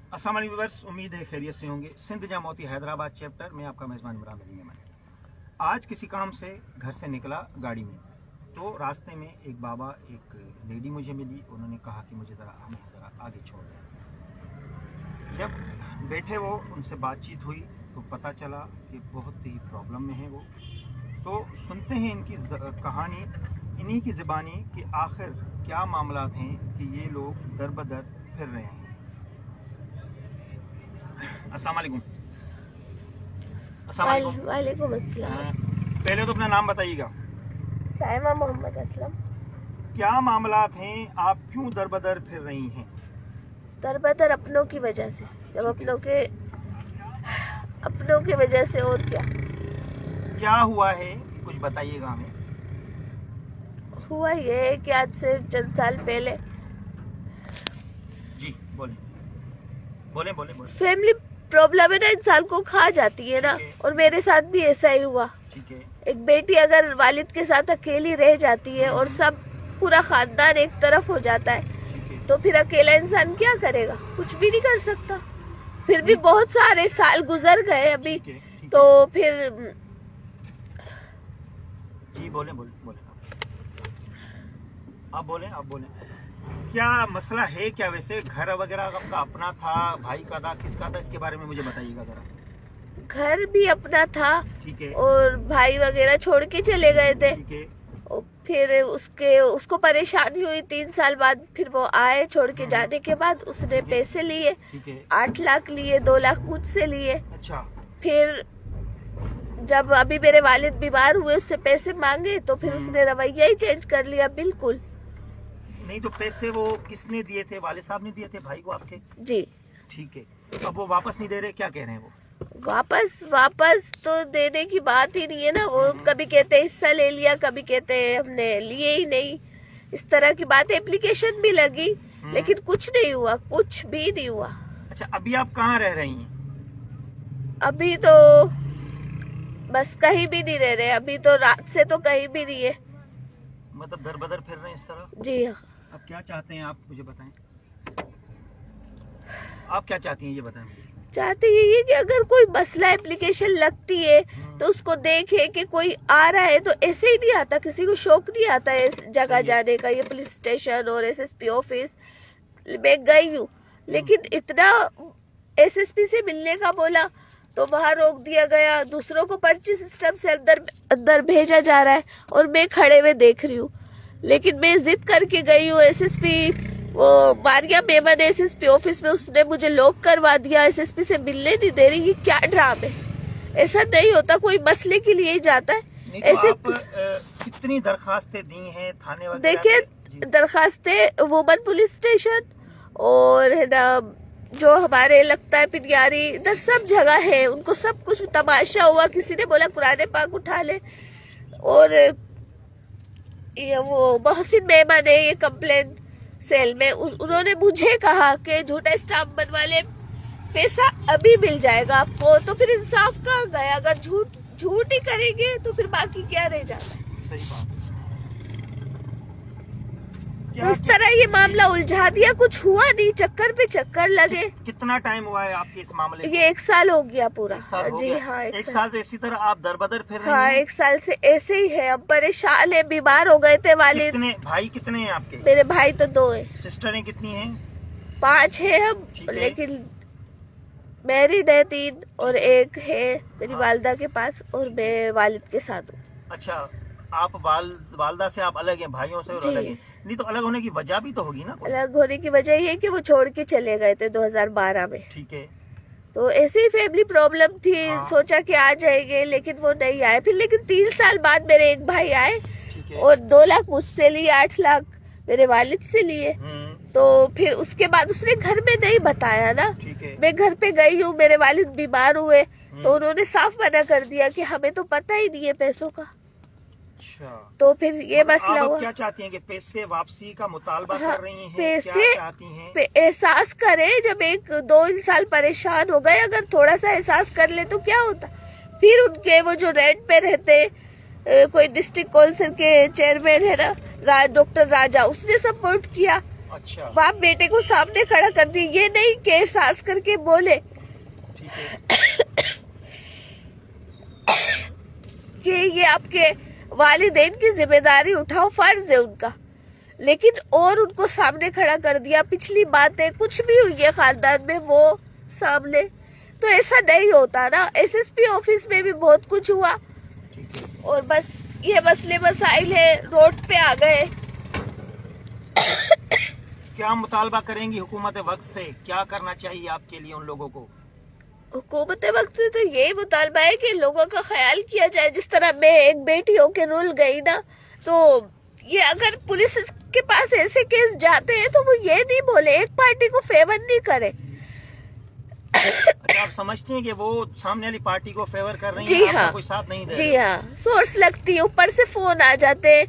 अस्सलाम वालेकुम व्यूअर्स, उम्मीद है खैरियत से होंगे। सिंध जामोती हैदराबाद चैप्टर में आपका मेज़बान इमरान अली है। आज किसी काम से घर से निकला गाड़ी में, तो रास्ते में एक बाबा एक लेडी मुझे मिली। उन्होंने कहा कि मुझे हमें ज़रा आगे छोड़ दें। जब बैठे वो उनसे बातचीत हुई तो पता चला कि बहुत ही प्रॉब्लम में है वो। तो सुनते हैं इनकी कहानी इन्हीं की ज़बानी कि आखिर क्या मामला हैं कि ये लोग दर बदर फिर रहे हैं। अस्सलाम वालेकुम। वालेकुम अस्सलाम। पहले तो अपना नाम बताइएगा। साइमा मोहम्मद असलम। क्या मामलात हैं, आप क्यों दर बदर फिर रही हैं? दर बदर अपनों की वजह से। जब अपनों की वजह से। और क्या हुआ है, कुछ बताइएगा हमें। हुआ ये है कि आज से चंद साल पहले जी बोले बोले बोले बोले। फैमिली प्रॉब्लम है ना, इंसान को खा जाती है ना, और मेरे साथ भी ऐसा ही हुआ। ठीक है। एक बेटी अगर वालिद के साथ अकेली रह जाती है और सब पूरा खानदान एक तरफ हो जाता है, तो फिर अकेला इंसान क्या करेगा? कुछ भी नहीं कर सकता। फिर भी बहुत सारे साल गुजर गए अभी। तो फिर जी बोले बोले बोले आप बोले क्या मसला है? क्या वैसे घर वगैरह आपका अपना था, भाई का था, किसका था? इसके बारे में मुझे बताइएगा जरा। घर भी अपना था। ठीक है। और भाई वगैरह छोड़ के चले गए थे। ठीक है। और फिर उसको परेशानी हुई 3 साल बाद। फिर वो आए, छोड़ के जाने के बाद उसने पैसे लिए। 8 लाख लिए, 2 लाख मुझसे लिए। अच्छा। फिर जब अभी मेरे वालिद बीमार हुए, उससे पैसे मांगे, तो फिर उसने रवैया ही चेंज कर लिया बिल्कुल। नहीं तो पैसे वो किसने दिए थे? वाले साहब ने दिए थे भाई को आपके? जी। ठीक है। अब वो वापस नहीं दे रहे, क्या कह रहे हैं वो? वापस तो देने की बात ही नहीं है ना। वो कभी कहते हैं हिस्सा ले लिया, कभी कहते हैं हमने लिए ही नहीं। इस तरह की बात। एप्लीकेशन भी लगी लेकिन कुछ नहीं हुआ, कुछ भी नहीं हुआ। अच्छा, अभी आप कहाँ रह रही हैं? अभी तो बस कहीं भी नहीं रह रहे। अभी तो रात से तो कहीं भी नहीं है। मतलब दर बदर फिर रहे हैं इस तरह? जी हाँ। अब क्या चाहते हैं आप, मुझे बताएं। आप क्या चाहती हैं ये बताएं। चाहते यही कि अगर कोई मसला एप्लीकेशन लगती है तो उसको देखे कि कोई आ रहा है। तो ऐसे ही नहीं आता, किसी को शौक नहीं आता है इस जगह जाने का। ये पुलिस स्टेशन और एसएसपी ऑफिस में गई हूँ, लेकिन इतना एसएसपी से मिलने का बोला तो वहाँ रोक दिया गया। दूसरों को पर्ची सिस्टम से अंदर भेजा जा रहा है और मैं खड़े हुए देख रही हूँ। लेकिन मैं जिद करके गई हूँ। एसएसपी वो मारिया मेमन एसएसपी ऑफिस में, उसने मुझे लॉक करवा दिया। एसएसपी से मिलने नहीं दे रही। ये क्या ड्रामा है? ऐसा नहीं होता, कोई मसले के लिए ही जाता है। ऐसे कितनी दरखास्तें दी हैं थाने वगैरह? देखिए, दरखास्तें वुमन पुलिस स्टेशन और है ना जो हमारे लगता है पिनियारी, इधर सब जगह है। उनको सब कुछ तमाशा हुआ। किसी ने बोला कुरान पाक उठा ले। और ये वो मोहसिन मेमन है, ये कंप्लेन सेल में, उन्होंने मुझे कहा कि झूठा स्टाम्प बनवा ले, पैसा अभी मिल जाएगा आपको। तो फिर इंसाफ कहाँ गया? अगर झूठ ही करेंगे तो फिर बाकी क्या रह जाता है? सही बात। इस तरह ये मामला उलझा दिया, कुछ हुआ नहीं, चक्कर पे चक्कर लगे। कितना टाइम हुआ है आपके इस मामले? ये 1 साल हो गया पूरा। जी हाँ, 1 साल से इसी तरह आप दर बदर फिर रही हाँ, हैं? 1 साल से ऐसे ही है। अब परेशान है, बीमार हो गए थे वालिद। भाई कितने हैं आपके? मेरे भाई तो 2 है। सिस्टरें कितनी हैं? 5 है हम, लेकिन मैरिड है 3 और 1 है मेरी वालदा के पास और मैं वालिद के साथ हूँ। अच्छा, आप वालदा से आप अलग हैं, भाइयों से और अलग हैं। नहीं तो अलग होने की वजह भी तो होगी ना? अलग होने की वजह ये है कि वो छोड़ के चले गए थे 2012 में। ठीक है। तो ऐसे ही फैमिली प्रॉब्लम थी। सोचा कि आ जाएंगे, लेकिन वो नहीं आए। फिर लेकिन 3 साल बाद मेरे एक भाई आए और 2 लाख मुझसे लिए, 8 लाख मेरे वालिद से लिए। तो फिर उसके बाद उसने घर में नहीं बताया ना। मैं घर पे गई हूँ, मेरे वालिद बीमार हुए तो उन्होंने साफ मना कर दिया कि हमें तो पता ही नहीं है पैसों का। अच्छा। तो फिर ये मसला हुआ। क्या चाहती हैं कि पैसे वापसी का मुतालबा कर रही हैं? पैसे क्या चाहती हैं? एहसास करे। जब 1-2 साल परेशान हो गए, अगर थोड़ा सा एहसास कर ले तो क्या होता। फिर उनके वो जो रेंट पे रहते कोई डिस्ट्रिक्ट काउंसिल के चेयरमैन है ना, डॉक्टर राजा, उसने सपोर्ट किया। अच्छा, बाप बेटे को सामने खड़ा कर दिया, ये नहीं कि सास करके बोले ठीक है। कि ये आपके वालिदैन की जिम्मेदारी उठाओ, फर्ज है उनका, लेकिन और उनको सामने खड़ा कर दिया। पिछली बातें कुछ भी हुई है खानदान में वो सामने, तो ऐसा नहीं होता ना। एसएसपी ऑफिस में भी बहुत कुछ हुआ ठीक है। और बस ये मसले मसाइल है, रोड पे आ गए। क्या मुतालबा करेंगी हुकूमत वक्त से, क्या करना चाहिए आपके लिए उन लोगों को? हुकूमत वक्त से तो यही मुतालबा है कि लोगों का ख्याल किया जाए। जिस तरह मैं एक बेटी होके रुल गई ना, तो ये अगर पुलिस के पास ऐसे केस जाते हैं तो वो ये नहीं बोले, एक पार्टी को फेवर नहीं करे। अच्छा, आप समझते हैं कि वो सामने वाली पार्टी को फेवर कर रही जी है, हाँ, आपको कोई साथ नहीं दे जी रहा? हाँ, सोर्स लगती है, ऊपर से फोन आ जाते हैं।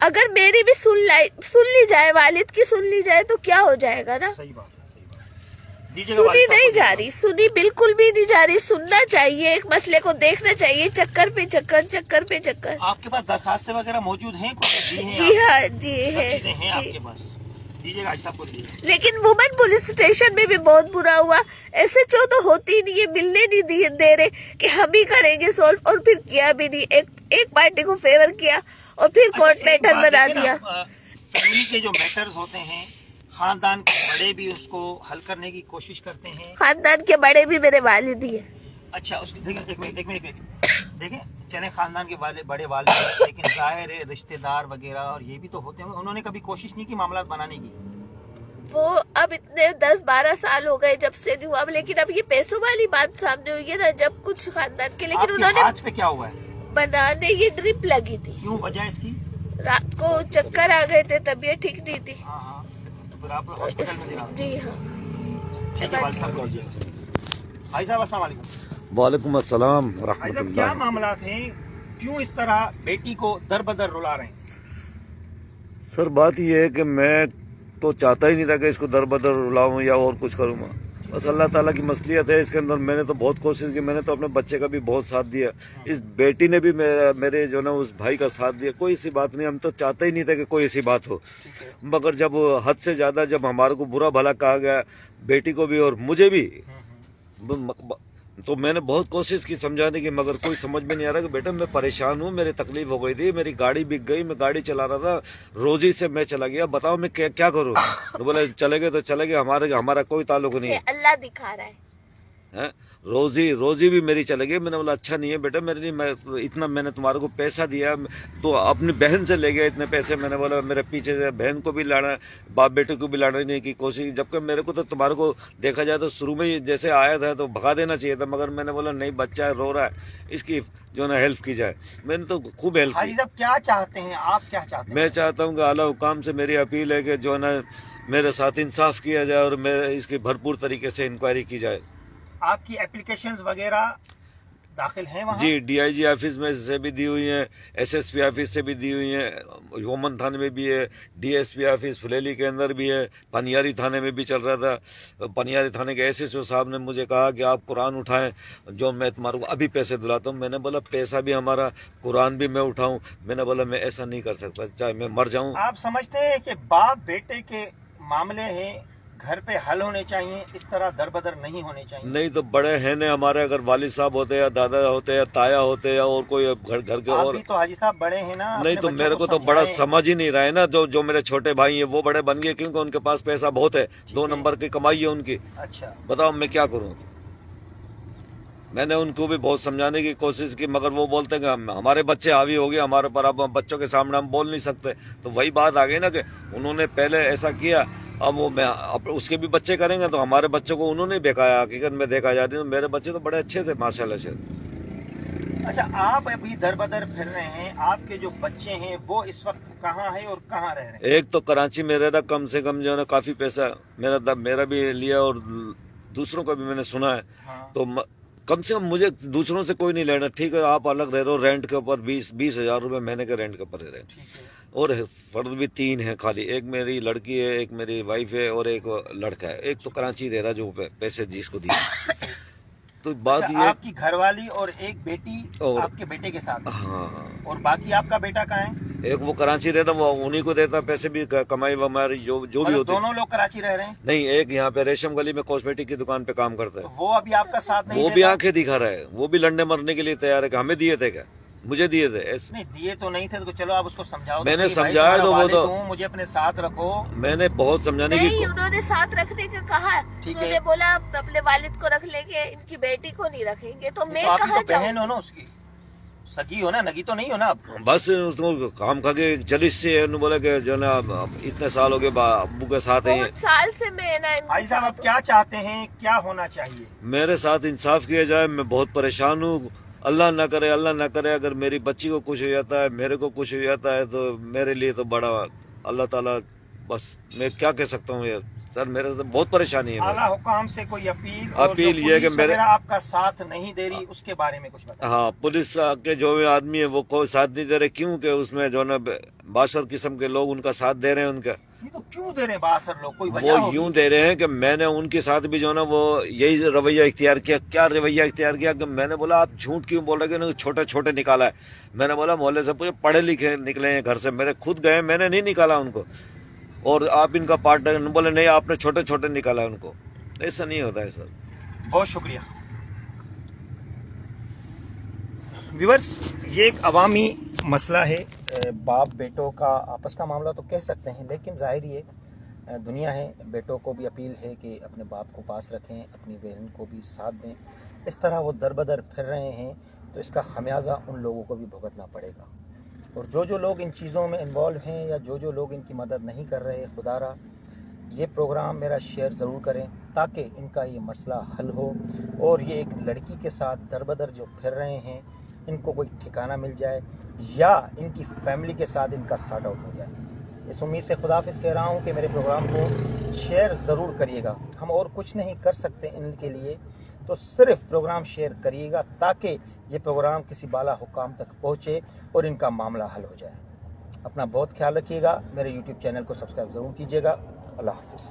अगर मेरी भी सुन ली जाए, वालिद की सुन ली जाए तो क्या हो जाएगा ना। सही बात है, सही बात है। दीजिएगा सुनी वालिद साहब नहीं को जा दीजिएगा। रही, सुनी बिल्कुल भी नहीं जा रही। सुनना चाहिए, एक मसले को देखना चाहिए, चक्कर पे चक्कर, चक्कर पे चक्कर। आपके पास दरखास्तें वगैरह मौजूद हैं? कुछ दी हैं जी आप? हाँ, जी सब है चीजें हैं जी। आपके पास? दीजिएगा हाजी साहब को दीजिएगा। लेकिन वुमेन पुलिस स्टेशन में भी बहुत बुरा हुआ। एसएचओ तो होती नहीं है, मिलने नहीं दे रहे कि हम ही करेंगे सोल्व, और फिर किया भी नहीं। एक पार्टी को फेवर किया और फिर कोर्ट अच्छा, एक मैटर बात बना देखिए दिया। ना, फैमिली के जो मैटर्स होते हैं, खानदान के बड़े भी उसको हल करने की कोशिश करते हैं। खानदान के बड़े भी मेरे वालिद ही है। अच्छा, उसकी देखिए, एक मिनट देखें, चले खानदान के बड़े वाले हैं, लेकिन जाहिर है रिश्तेदार वगैरह और ये भी तो होते हैं। उन्होंने कभी कोशिश नहीं की मामला बनाने की? वो अब इतने 10-12 साल हो गए जब से नहीं हुआ, लेकिन अब ये पैसों वाली बात सामने हुई है ना, जब कुछ खानदान के, लेकिन आपके उन्होंने हाथ पे क्या हुआ है? बनाने ये ड्रिप लगी थी। क्यों वजह इसकी? रात को चक्कर आ गए थे, तबीयत ठीक नहीं थी। हाँ हाँ, फिर आप हॉस्पिटल में दिला। जी हाँ। ठीक है, वालिद साहब को दीजिए। भाई साहब अस्सलाम वालेकुम। वालेकुम अस्सलाम भाई साहब, क्या रहमतुल्लाह। मामला थे, क्यों इस तरह बेटी को दर बदर रुला रहे हैं? सर बात ये है कि मैं तो चाहता ही नहीं था कि इसको दर बदर रुलाऊं या और कुछ करूंगा। बस अल्लाह ताला की मसलियत है इसके अंदर। मैंने तो बहुत कोशिश की, मैंने तो अपने बच्चे का भी बहुत साथ दिया, इस बेटी ने भी मेरे जो ना उस भाई का साथ दिया। कोई ऐसी बात नहीं, हम तो चाहते ही नहीं थे कि कोई ऐसी बात हो, मगर जब हद से ज्यादा जब हमारे को बुरा भला कहा गया, बेटी को भी और मुझे भी, तो मैंने बहुत कोशिश की समझाने की, मगर कोई समझ में नहीं आ रहा कि बेटा मैं परेशान हूँ, मेरी तकलीफ हो गई थी, मेरी गाड़ी बिक गई, मैं गाड़ी चला रहा था, रोजी से मैं चला गया, बताओ मैं क्या करूँ? तो बोले चले गए तो चले गए, हमारा कोई ताल्लुक नहीं है। अल्लाह दिखा रहा है। रोजी भी मेरी चले गई। मैंने बोला अच्छा नहीं है बेटा, मेरे लिए इतना मैंने तुम्हारे को पैसा दिया, तो अपनी बहन से ले गया इतने पैसे। मैंने बोला मेरे पीछे से बहन को भी लाना, बाप बेटे को भी लाने की कोशिश, जबकि मेरे को तो तुम्हारे को देखा जाए तो शुरू में ही जैसे आया था तो भगा देना चाहिए था, मगर मैंने बोला नहीं, बच्चा है, रो रहा है, इसकी जो ना हेल्प की जाए। मैंने तो खूब हेल्प की। साहब क्या चाहते हैं आप, क्या चाहते हैं? मैं चाहता हूँ कि आला हुकाम से मेरी अपील है कि जो ना मेरे साथ इंसाफ किया जाए और मेरे इसकी भरपूर तरीके से इंक्वायरी की जाए। आपकी एप्लीकेशंस वगैरह दाखिल हैं वहाँ? जी, डीआईजी ऑफिस में से भी दी हुई है, एसएसपी ऑफिस से भी दी हुई है, ह्यूमन थाने में भी है, डीएसपी ऑफिस फुलेली के अंदर भी है, पनियारी थाने में भी चल रहा था। पनियारी थाने के एसएचओ साहब ने मुझे कहा कि आप कुरान उठाएं, जो मैं तुम्हारे को अभी पैसे दिलाता हूँ। मैंने बोला पैसा भी हमारा, कुरान भी मैं उठाऊं? मैंने बोला मैं ऐसा नहीं कर सकता, चाहे मैं मर जाऊं। आप समझते हैं कि बाप बेटे के मामले हैं, घर पे हल होने चाहिए, इस तरह दर बदर नहीं होने चाहिए? नहीं तो बड़े हैं ने हमारे, अगर वालिद साहब होते या दादा होते या ताया होते या और कोई घर के आप और भी तो हाजी साहब बड़े हैं ना, नहीं अपने तो बच्चों मेरे को तो बड़ा समझाएं। समझ ही नहीं रहा है ना। जो मेरे छोटे भाई हैं वो बड़े बन गए क्योंकि उनके पास पैसा बहुत है, 2 नंबर की कमाई है उनकी। अच्छा, बताओ मैं क्या करूं? मैंने उनको भी बहुत समझाने की कोशिश की, मगर वो बोलते हैं कि हमारे बच्चे हावी हो गए हमारे पर, अब बच्चों के सामने हम बोल नहीं सकते। तो वही बात आ गई ना कि उन्होंने पहले ऐसा किया, अब वो अब उसके भी बच्चे करेंगे तो हमारे बच्चों को उन्होंने बेकाया। हकीकत में देखा जाती है तो मेरे बच्चे तो बड़े अच्छे थे माशाल्लाह से। अच्छा, आप अभी दर बदर फिर रहे हैं, आपके जो बच्चे हैं वो इस वक्त कहाँ है और कहाँ रह रहे हैं? एक तो कराची में रह रहा, कम से कम जो है ना काफी पैसा मेरा भी लिया और दूसरों का भी मैंने सुना है। हाँ। तो कम से कम मुझे दूसरों से कोई नहीं लेना। ठीक है आप अलग रह रहे हो, रेंट के ऊपर 20,000 रुपए महीने के रेंट के ऊपर रह रहे हैं, ठीक है। और फर्द भी 3 है खाली, एक मेरी लड़की है, एक मेरी वाइफ है और एक लड़का है। एक तो कराची रह रहा जो पैसे जिसको दिए। तो बात अच्छा, ये आपकी घरवाली और एक बेटी और आपके बेटे के साथ है। हाँ, और बाकी आपका बेटा कहाँ है? एक वो कराची रहता, वो उन्हीं को देता पैसे भी, कमाई वमाई जो भी मतलब होती। दोनों लोग कराची रह रहे हैं? नहीं, एक यहाँ पे रेशम गली में कॉस्मेटिक की दुकान पे काम करता है। तो वो अभी आपका साथ नहीं वो देता? भी आंखें दिखा रहा है, वो भी लड़ने मरने के लिए तैयार है कि हमें दिए थे क्या, मुझे दिए थे ऐसे। नहीं दिए तो नहीं थे, तो चलो आप उसको समझाओ। मैंने तो भाई समझाया, तो वो तो मुझे अपने साथ रखो। मैंने बहुत समझाने की नहीं, उन्होंने साथ रखने का कहा, ठीक है। उन्होंने बोला अपने वालिद को रख लेंगे, इनकी बेटी को नहीं रखेंगे। तो मैं तो आप कहाँ तो बहन हो जाऊँ? ना उसकी, सगी हो ना, नगी तो नहीं हो ना आप? बस उसको काम खा के चलिस से बोला कि जो ना अब इतने साल हो गए अब्बू के साथ है। बहुत साल से मैं ना इनके भाई साहब साथ आप क्या चाहते हैं, क्या होना चाहिए? मेरे साथ इंसाफ किया जाए, मैं बहुत परेशान हूँ। अल्लाह ना करे, अल्लाह ना करे, अगर मेरी बच्ची को कुछ हो जाता है, मेरे को कुछ हो जाता है, तो मेरे लिए तो बड़ा अल्लाह ताला, बस मैं क्या कह सकता हूँ यार। सर मेरे तो बहुत परेशानी है। आला हुकाम से कोई अपील? और अपील जो ये है कि पुलिस मेरे वगैरह आपका साथ नहीं दे रही, उसके बारे में कुछ बताइए। हाँ, पुलिस के जो भी आदमी है वो कोई साथ नहीं दे रहे, क्योंकि उसमें जो ना बासर किस्म के लोग उनका साथ दे रहे हैं। उनका नहीं तो क्यों दे रहे हैं बासर लोग, कोई वजह वो होगी? यूं दे रहे हैं कि मैंने उनके साथ भी जो ना वो यही रवैया इख्तियार किया। क्या रवैया इख्तियार किया कि मैंने बोला आप झूठ क्यों बोल रहे हैं, छोटे छोटे निकाला है। मैंने बोला मोहल्ले से पूछे, पढ़े लिखे निकले हैं घर से, मेरे खुद गए, मैंने नहीं निकाला उनको, और आप इनका पार्टनर। बोले नहीं, आपने छोटे छोटे निकाला उनको। ऐसा नहीं होता है सर। बहुत शुक्रिया व्यूअर्स, ये एक अवामी मसला है, बाप बेटों का आपस का मामला तो कह सकते हैं, लेकिन जाहिर ये दुनिया है। बेटों को भी अपील है कि अपने बाप को पास रखें, अपनी बहन को भी साथ दें। इस तरह वो दर बदर फिर रहे हैं, तो इसका खमियाजा उन लोगों को भी भुगतना पड़ेगा। और जो लोग इन चीज़ों में इन्वॉल्व हैं या जो लोग इनकी मदद नहीं कर रहे, खुदारा ये प्रोग्राम मेरा शेयर ज़रूर करें, ताकि इनका ये मसला हल हो और ये एक लड़की के साथ दरबदर जो फिर रहे हैं, इनको कोई ठिकाना मिल जाए या इनकी फैमिली के साथ इनका सॉर्ट आउट हो जाए। इस उम्मीद से खुदाफिज कह रहा हूँ कि मेरे प्रोग्राम को शेयर ज़रूर करिएगा। हम और कुछ नहीं कर सकते इनके लिए, तो सिर्फ प्रोग्राम शेयर करिएगा ताकि ये प्रोग्राम किसी बाला हुकाम तक पहुँचे और इनका मामला हल हो जाए। अपना बहुत ख्याल रखिएगा। मेरे YouTube चैनल को सब्सक्राइब ज़रूर कीजिएगा। अल्लाह हाफिज़।